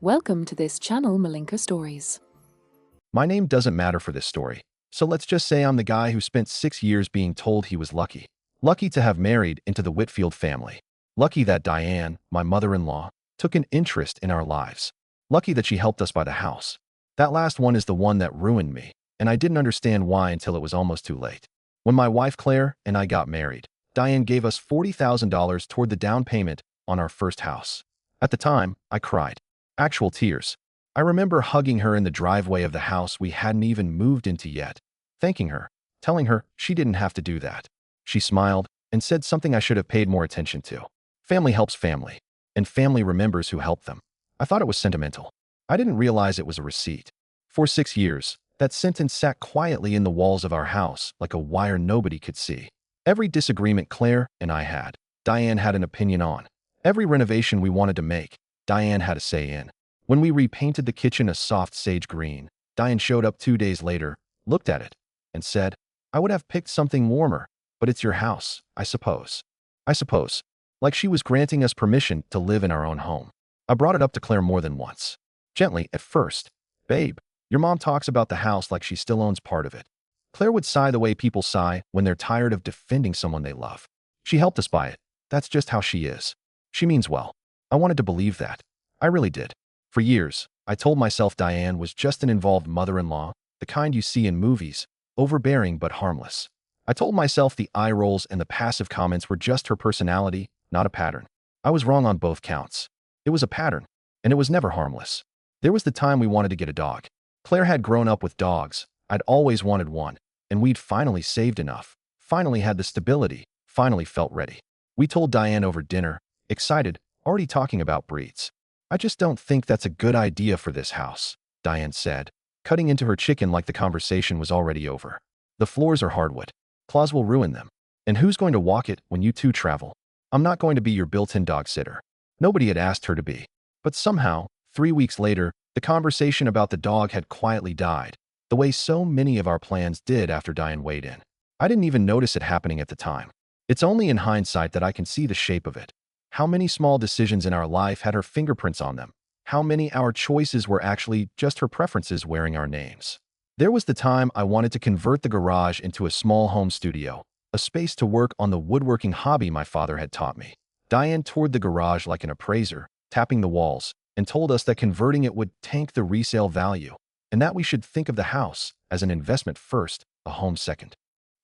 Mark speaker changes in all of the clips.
Speaker 1: Welcome to this channel, Malinka Stories.
Speaker 2: My name doesn't matter for this story, so let's just say I'm the guy who spent 6 years being told he was lucky. Lucky to have married into the Whitfield family. Lucky that Diane, my mother-in-law, took an interest in our lives. Lucky that she helped us buy the house. That last one is the one that ruined me, and I didn't understand why until it was almost too late. When my wife Claire and I got married, Diane gave us $40,000 toward the down payment on our first house. At the time, I cried. Actual tears. I remember hugging her in the driveway of the house we hadn't even moved into yet, thanking her, telling her she didn't have to do that. She smiled and said something I should have paid more attention to. Family helps family, and family remembers who helped them. I thought it was sentimental. I didn't realize it was a receipt. For 6 years, that sentence sat quietly in the walls of our house like a wire nobody could see. Every disagreement Claire and I had, Diane had an opinion on. Every renovation we wanted to make, Diane had a say in. When we repainted the kitchen a soft sage green, Diane showed up 2 days later, looked at it, and said, "I would have picked something warmer, but it's your house, I suppose." I suppose. Like she was granting us permission to live in our own home. I brought it up to Claire more than once. Gently, at first. "Babe, your mom talks about the house like she still owns part of it." Claire would sigh the way people sigh when they're tired of defending someone they love. She helped us buy it. That's just how she is. She means well. I wanted to believe that. I really did. For years, I told myself Diane was just an involved mother-in-law, the kind you see in movies, overbearing but harmless. I told myself the eye rolls and the passive comments were just her personality, not a pattern. I was wrong on both counts. It was a pattern, and it was never harmless. There was the time we wanted to get a dog. Claire had grown up with dogs. I'd always wanted one, and we'd finally saved enough, finally had the stability, finally felt ready. We told Diane over dinner, excited, already talking about breeds. "I just don't think that's a good idea for this house," Diane said, cutting into her chicken like the conversation was already over. "The floors are hardwood. Claws will ruin them. And who's going to walk it when you two travel? I'm not going to be your built-in dog sitter." Nobody had asked her to be. But somehow, 3 weeks later, the conversation about the dog had quietly died, the way so many of our plans did after Diane weighed in. I didn't even notice it happening at the time. It's only in hindsight that I can see the shape of it. How many small decisions in our life had her fingerprints on them? How many our choices were actually just her preferences wearing our names? There was the time I wanted to convert the garage into a small home studio, a space to work on the woodworking hobby my father had taught me. Diane toured the garage like an appraiser, tapping the walls, and told us that converting it would tank the resale value, and that we should think of the house as an investment first, a home second.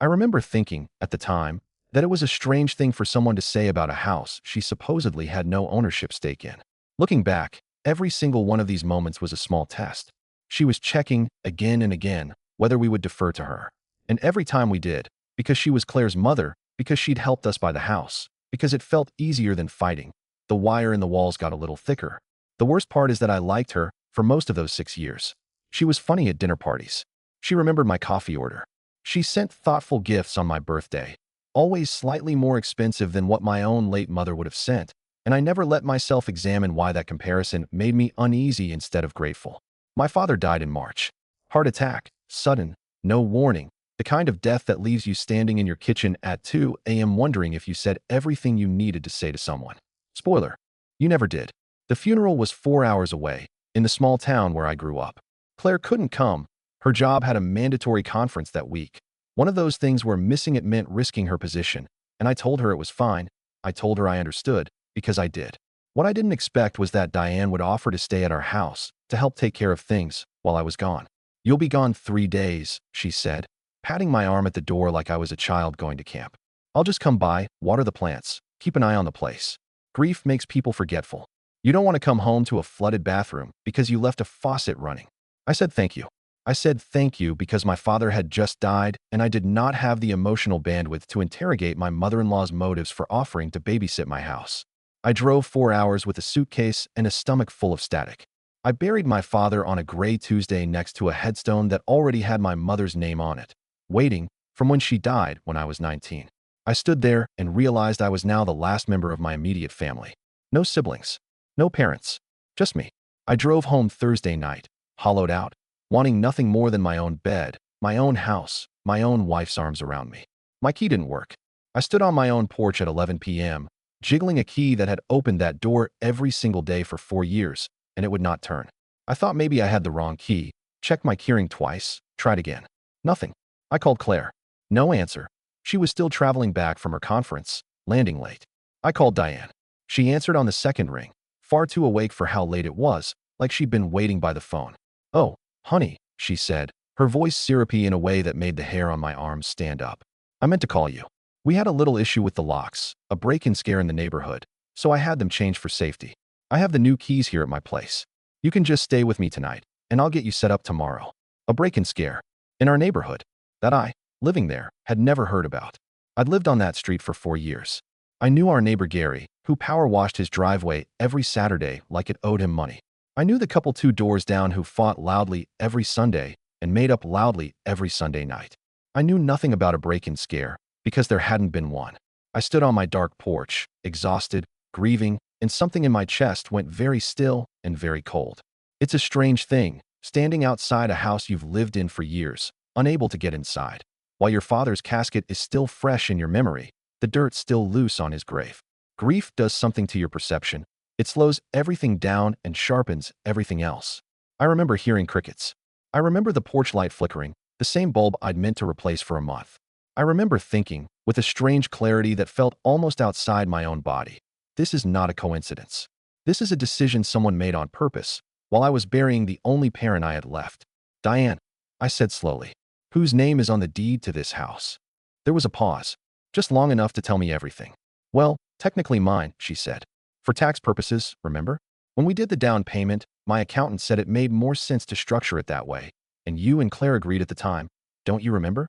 Speaker 2: I remember thinking, at the time, that it was a strange thing for someone to say about a house she supposedly had no ownership stake in. Looking back, every single one of these moments was a small test. She was checking, again and again, whether we would defer to her. And every time we did, because she was Claire's mother, because she'd helped us buy the house, because it felt easier than fighting, the wire in the walls got a little thicker. The worst part is that I liked her for most of those 6 years. She was funny at dinner parties. She remembered my coffee order. She sent thoughtful gifts on my birthday, always slightly more expensive than what my own late mother would have sent, and I never let myself examine why that comparison made me uneasy instead of grateful. My father died in March. Heart attack, sudden, no warning, the kind of death that leaves you standing in your kitchen at 2 a.m. wondering if you said everything you needed to say to someone. Spoiler, you never did. The funeral was 4 hours away, in the small town where I grew up. Claire couldn't come. Her job had a mandatory conference that week. One of those things where missing it meant risking her position, and I told her it was fine. I told her I understood, because I did. What I didn't expect was that Diane would offer to stay at our house to help take care of things while I was gone. "You'll be gone 3 days, she said, patting my arm at the door like I was a child going to camp. "I'll just come by, water the plants, keep an eye on the place. Grief makes people forgetful. You don't want to come home to a flooded bathroom because you left a faucet running." I said thank you. I said thank you because my father had just died and I did not have the emotional bandwidth to interrogate my mother-in-law's motives for offering to babysit my house. I drove 4 hours with a suitcase and a stomach full of static. I buried my father on a gray Tuesday next to a headstone that already had my mother's name on it, waiting from when she died when I was 19. I stood there and realized I was now the last member of my immediate family. No siblings, no parents, just me. I drove home Thursday night, hollowed out, wanting nothing more than my own bed, my own house, my own wife's arms around me. My key didn't work. I stood on my own porch at 11 p.m., jiggling a key that had opened that door every single day for 4 years, and it would not turn. I thought maybe I had the wrong key, checked my keyring twice, tried again. Nothing. I called Claire. No answer. She was still traveling back from her conference, landing late. I called Diane. She answered on the second ring, far too awake for how late it was, like she'd been waiting by the phone. "Oh, honey," she said, her voice syrupy in a way that made the hair on my arms stand up. "I meant to call you. We had a little issue with the locks, a break-and scare in the neighborhood, so I had them changed for safety. I have the new keys here at my place. You can just stay with me tonight, and I'll get you set up tomorrow." A break-and scare. In our neighborhood. That I, living there, had never heard about. I'd lived on that street for 4 years. I knew our neighbor Gary, who power washed his driveway every Saturday like it owed him money. I knew the couple 2 doors down who fought loudly every Sunday and made up loudly every Sunday night. I knew nothing about a break-and scare because there hadn't been one. I stood on my dark porch, exhausted, grieving, and something in my chest went very still and very cold. It's a strange thing, standing outside a house you've lived in for years, unable to get inside. While your father's casket is still fresh in your memory, the dirt still loose on his grave. Grief does something to your perception. It slows everything down and sharpens everything else. I remember hearing crickets. I remember the porch light flickering, the same bulb I'd meant to replace for a month. I remember thinking, with a strange clarity that felt almost outside my own body, this is not a coincidence. This is a decision someone made on purpose, while I was burying the only parent I had left. "Diane," I said slowly, "whose name is on the deed to this house?" There was a pause, just long enough to tell me everything. "Well, technically mine," she said. "For tax purposes, remember? When we did the down payment, my accountant said it made more sense to structure it that way, and you and Claire agreed at the time. Don't you remember?"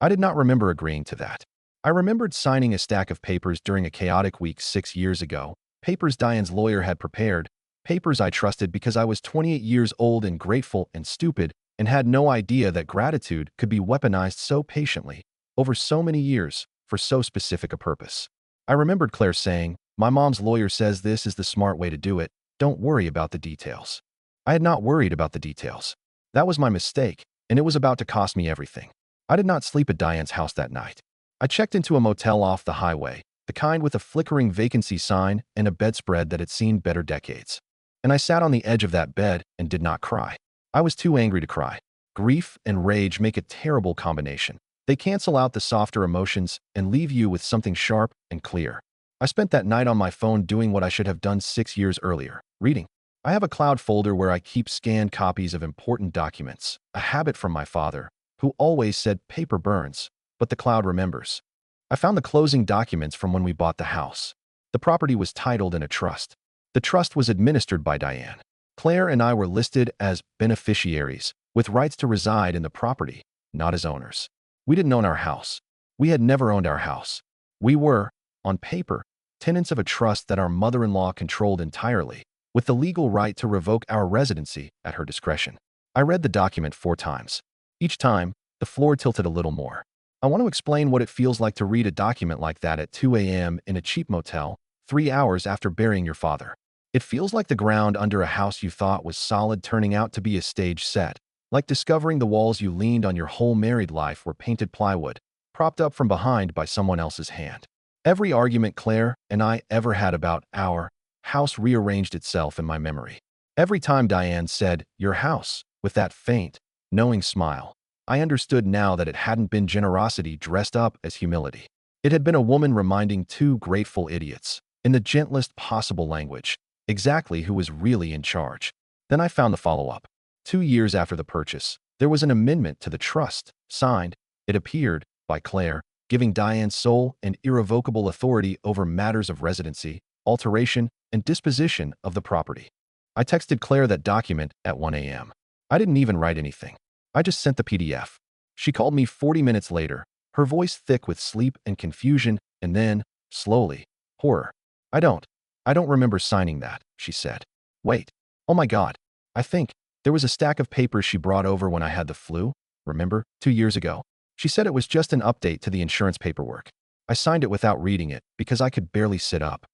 Speaker 2: I did not remember agreeing to that. I remembered signing a stack of papers during a chaotic week 6 years ago, papers Diane's lawyer had prepared, papers I trusted because I was 28 years old and grateful and stupid and had no idea that gratitude could be weaponized so patiently, over so many years, for so specific a purpose. I remembered Claire saying, "My mom's lawyer says this is the smart way to do it. Don't worry about the details." I had not worried about the details. That was my mistake, and it was about to cost me everything. I did not sleep at Diane's house that night. I checked into a motel off the highway, the kind with a flickering vacancy sign and a bedspread that had seen better decades. And I sat on the edge of that bed and did not cry. I was too angry to cry. Grief and rage make a terrible combination. They cancel out the softer emotions and leave you with something sharp and clear. I spent that night on my phone doing what I should have done 6 years earlier, reading. I have a cloud folder where I keep scanned copies of important documents, a habit from my father, who always said paper burns, but the cloud remembers. I found the closing documents from when we bought the house. The property was titled in a trust. The trust was administered by Diane. Claire and I were listed as beneficiaries, with rights to reside in the property, not as owners. We didn't own our house. We had never owned our house. We were, on paper, tenants of a trust that our mother-in-law controlled entirely, with the legal right to revoke our residency at her discretion. I read the document 4 times. Each time, the floor tilted a little more. I want to explain what it feels like to read a document like that at 2 a.m. in a cheap motel, 3 hours after burying your father. It feels like the ground under a house you thought was solid turning out to be a stage set, like discovering the walls you leaned on your whole married life were painted plywood, propped up from behind by someone else's hand. Every argument Claire and I ever had about our house rearranged itself in my memory. Every time Diane said, "Your house," with that faint, knowing smile, I understood now that it hadn't been generosity dressed up as humility. It had been a woman reminding 2 grateful idiots, in the gentlest possible language, exactly who was really in charge. Then I found the follow-up. 2 years after the purchase, there was an amendment to the trust, signed, it appeared, by Claire, giving Diane sole and irrevocable authority over matters of residency, alteration, and disposition of the property. I texted Claire that document at 1 a.m. I didn't even write anything. I just sent the PDF. She called me 40 minutes later, her voice thick with sleep and confusion, and then, slowly, horror. I don't remember signing that," she said. "Wait. Oh my God. I think there was a stack of papers she brought over when I had the flu, remember, 2 years ago? She said it was just an update to the insurance paperwork. I signed it without reading it because I could barely sit up.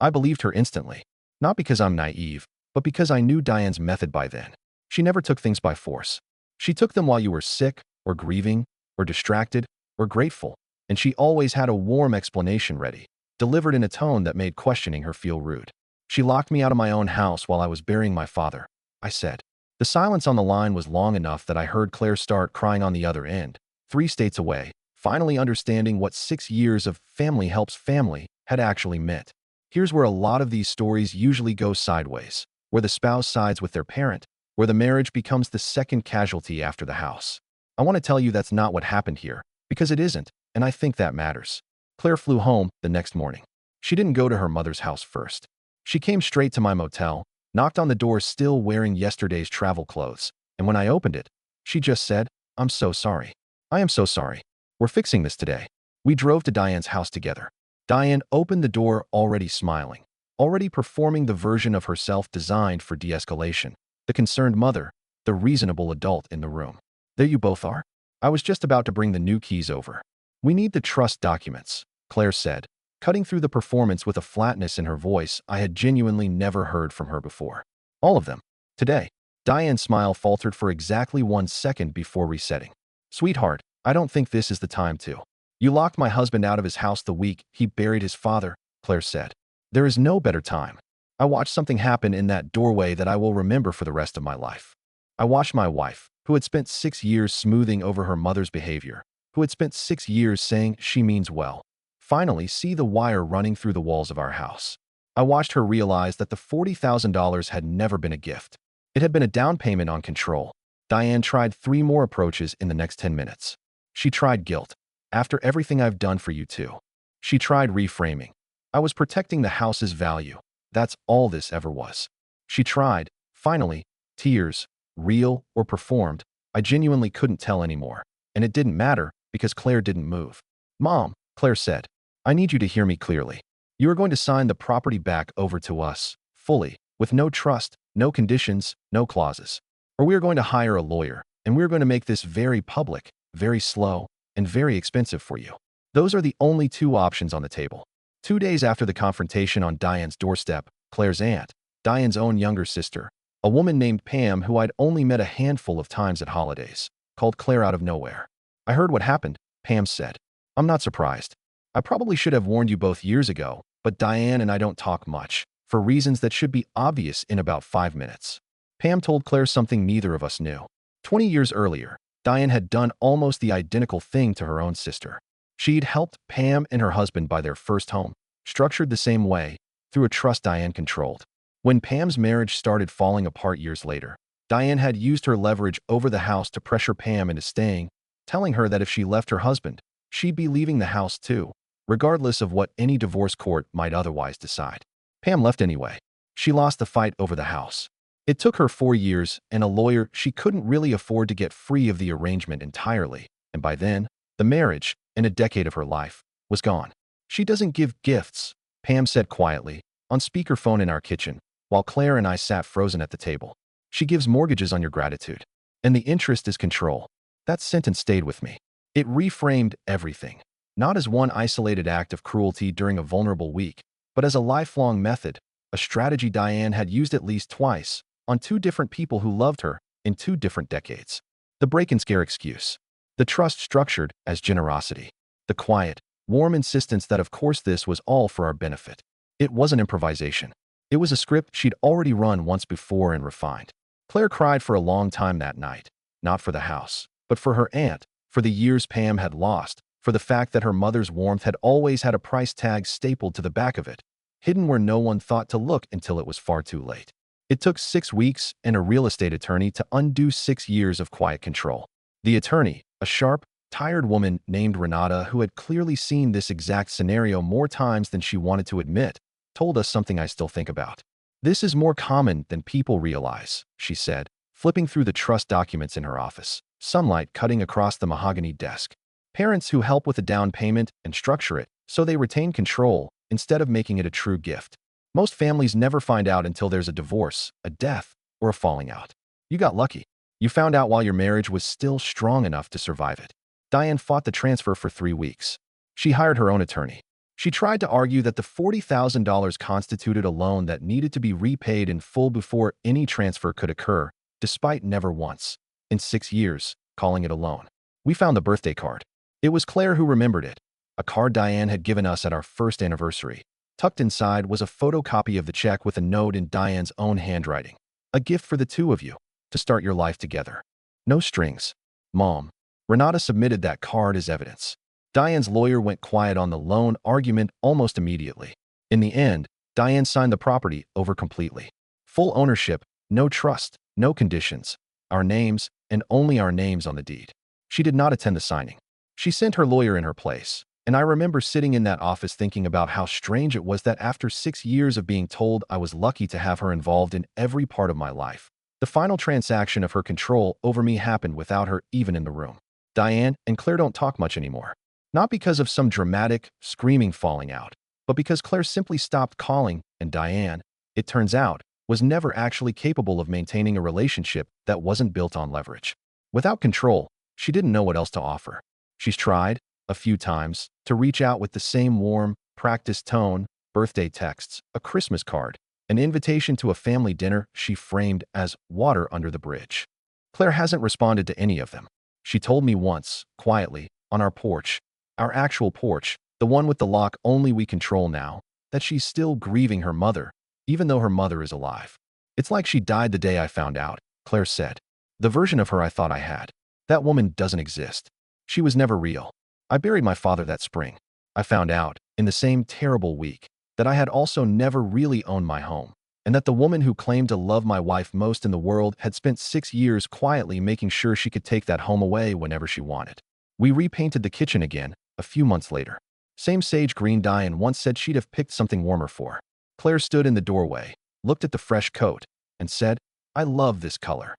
Speaker 2: I believed her instantly, not because I'm naive, but because I knew Diane's method by then. She never took things by force. She took them while you were sick, or grieving, or distracted, or grateful, and she always had a warm explanation ready, delivered in a tone that made questioning her feel rude. She locked me out of my own house while I was burying my father, I said. The silence on the line was long enough that I heard Claire start crying on the other end, 3 states away, finally understanding what 6 years of family helps family had actually meant. Here's where a lot of these stories usually go sideways, where the spouse sides with their parent, where the marriage becomes the second casualty after the house. I want to tell you that's not what happened here, because it isn't, and I think that matters. Claire flew home the next morning. She didn't go to her mother's house first. She came straight to my motel, knocked on the door still wearing yesterday's travel clothes, and when I opened it, she just said, "I'm so sorry. I am so sorry. We're fixing this today." We drove to Diane's house together. Diane opened the door already smiling, already performing the version of herself designed for de-escalation, the concerned mother, the reasonable adult in the room. "There you both are. I was just about to bring the new keys over. We need the trust documents," Claire said, cutting through the performance with a flatness in her voice I had genuinely never heard from her before. "All of them. Today." Diane's smile faltered for exactly 1 second before resetting. "Sweetheart, I don't think this is the time to. You locked my husband out of his house the week he buried his father," Claire said. "There is no better time. I watched something happen in that doorway that I will remember for the rest of my life. I watched my wife, who had spent 6 years smoothing over her mother's behavior, who had spent 6 years saying she means well, finally see the wire running through the walls of our house. I watched her realize that the $40,000 had never been a gift. It had been a down payment on control." Diane tried 3 more approaches in the next 10 minutes. She tried guilt. "After everything I've done for you too." She tried reframing. "I was protecting the house's value. That's all this ever was." She tried, finally, tears, real or performed. I genuinely couldn't tell anymore. And it didn't matter because Claire didn't move. "Mom," Claire said, "I need you to hear me clearly. You are going to sign the property back over to us, fully, with no trust, no conditions, no clauses. Or we are going to hire a lawyer, and we are going to make this very public, very slow, and very expensive for you. Those are the only 2 options on the table." 2 days after the confrontation on Diane's doorstep, Claire's aunt, Diane's own younger sister, a woman named Pam who I'd only met a handful of times at holidays, called Claire out of nowhere. "I heard what happened," Pam said. "I'm not surprised. I probably should have warned you both years ago, but Diane and I don't talk much, for reasons that should be obvious in about 5 minutes." Pam told Claire something neither of us knew. 20 years earlier, Diane had done almost the identical thing to her own sister. She'd helped Pam and her husband buy their first home, structured the same way, through a trust Diane controlled. When Pam's marriage started falling apart years later, Diane had used her leverage over the house to pressure Pam into staying, telling her that if she left her husband, she'd be leaving the house too, regardless of what any divorce court might otherwise decide. Pam left anyway. She lost the fight over the house. It took her 4 years and a lawyer. She couldn't really afford to get free of the arrangement entirely, and by then, the marriage, in a decade of her life, was gone. "She doesn't give gifts," Pam said quietly, on speakerphone in our kitchen, while Claire and I sat frozen at the table. "She gives mortgages on your gratitude. And the interest is control." That sentence stayed with me. It reframed everything, not as one isolated act of cruelty during a vulnerable week, but as a lifelong method, a strategy Diane had used at least twice, on 2 different people who loved her in 2 different decades. The break-and-scare excuse. The trust structured as generosity. The quiet, warm insistence that of course this was all for our benefit. It wasn't improvisation. It was a script she'd already run once before and refined. Claire cried for a long time that night, not for the house, but for her aunt, for the years Pam had lost, for the fact that her mother's warmth had always had a price tag stapled to the back of it, hidden where no one thought to look until it was far too late. It took 6 weeks and a real estate attorney to undo 6 years of quiet control. The attorney, a sharp, tired woman named Renata who had clearly seen this exact scenario more times than she wanted to admit, told us something I still think about. "This is more common than people realize," she said, flipping through the trust documents in her office, sunlight cutting across the mahogany desk. "Parents who help with a down payment and structure it so they retain control instead of making it a true gift. Most families never find out until there's a divorce, a death, or a falling out. You got lucky. You found out while your marriage was still strong enough to survive it." Diane fought the transfer for 3 weeks. She hired her own attorney. She tried to argue that the $40,000 constituted a loan that needed to be repaid in full before any transfer could occur, despite never once, in 6 years, calling it a loan. We found the birthday card. It was Claire who remembered it, a card Diane had given us at our first anniversary, Tucked inside was a photocopy of the check with a note in Diane's own handwriting. A gift for the two of you, to start your life together. No strings. Mom. Renata submitted that card as evidence. Diane's lawyer went quiet on the loan argument almost immediately. In the end, Diane signed the property over completely. Full ownership, no trust, no conditions. Our names, and only our names on the deed. She did not attend the signing. She sent her lawyer in her place, and I remember sitting in that office thinking about how strange it was that after 6 years of being told I was lucky to have her involved in every part of my life, the final transaction of her control over me happened without her even in the room. Diane and Claire don't talk much anymore. Not because of some dramatic, screaming falling out, but because Claire simply stopped calling, and Diane, it turns out, was never actually capable of maintaining a relationship that wasn't built on leverage. Without control, she didn't know what else to offer. She's tried, a few times, to reach out with the same warm, practiced tone, birthday texts, a Christmas card, an invitation to a family dinner she framed as water under the bridge. Claire hasn't responded to any of them. She told me once, quietly, on our porch, our actual porch, the one with the lock only we control now, that she's still grieving her mother, even though her mother is alive. It's like she died the day I found out, Claire said. The version of her I thought I had. That woman doesn't exist. She was never real. I buried my father that spring. I found out, in the same terrible week, that I had also never really owned my home, and that the woman who claimed to love my wife most in the world had spent 6 years quietly making sure she could take that home away whenever she wanted. We repainted the kitchen again, a few months later. Same sage green Diane once said she'd have picked something warmer for. Claire stood in the doorway, looked at the fresh coat, and said, "I love this color."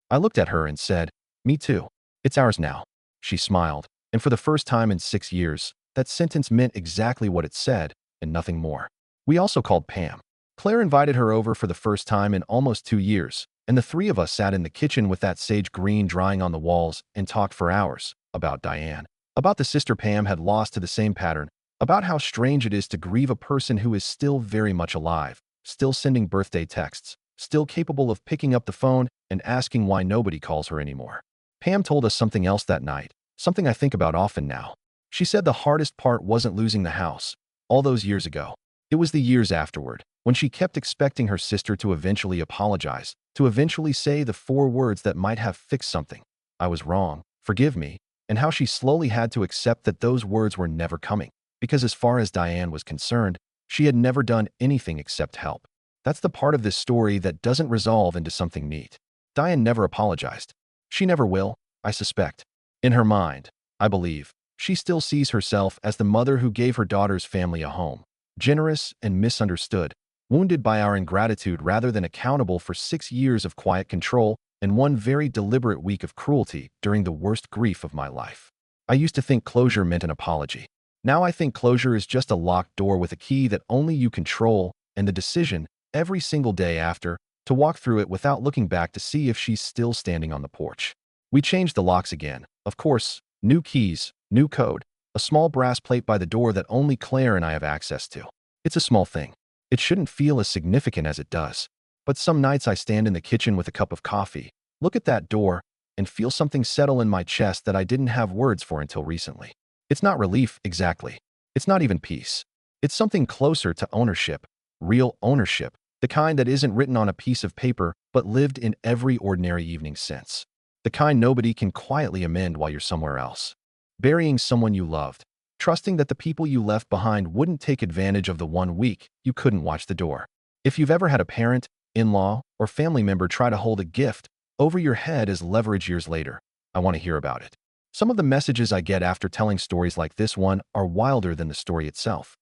Speaker 2: I looked at her and said, "Me too. It's ours now." She smiled, and for the first time in 6 years, that sentence meant exactly what it said, and nothing more. We also called Pam. Claire invited her over for the first time in almost 2 years, and the three of us sat in the kitchen with that sage green drying on the walls and talked for hours about Diane, about the sister Pam had lost to the same pattern, about how strange it is to grieve a person who is still very much alive, still sending birthday texts, still capable of picking up the phone and asking why nobody calls her anymore. Pam told us something else that night, something I think about often now. She said the hardest part wasn't losing the house, all those years ago. It was the years afterward, when she kept expecting her sister to eventually apologize, to eventually say the 4 words that might have fixed something. I was wrong, forgive me, and how she slowly had to accept that those words were never coming, because as far as Diane was concerned, she had never done anything except help. That's the part of this story that doesn't resolve into something neat. Diane never apologized. She never will, I suspect. In her mind, I believe, she still sees herself as the mother who gave her daughter's family a home, generous and misunderstood, wounded by our ingratitude rather than accountable for 6 years of quiet control and 1 very deliberate week of cruelty during the worst grief of my life. I used to think closure meant an apology. Now I think closure is just a locked door with a key that only you control, and the decision, every single day after, to walk through it without looking back to see if she's still standing on the porch. We changed the locks again, of course, new keys, new code, a small brass plate by the door that only Claire and I have access to. It's a small thing. It shouldn't feel as significant as it does. But some nights I stand in the kitchen with a cup of coffee, look at that door, and feel something settle in my chest that I didn't have words for until recently. It's not relief, exactly. It's not even peace. It's something closer to ownership, real ownership, the kind that isn't written on a piece of paper but lived in every ordinary evening since. The kind nobody can quietly amend while you're somewhere else. Burying someone you loved, trusting that the people you left behind wouldn't take advantage of the 1 week you couldn't watch the door. If you've ever had a parent, in-law, or family member try to hold a gift over your head as leverage years later, I want to hear about it. Some of the messages I get after telling stories like this one are wilder than the story itself.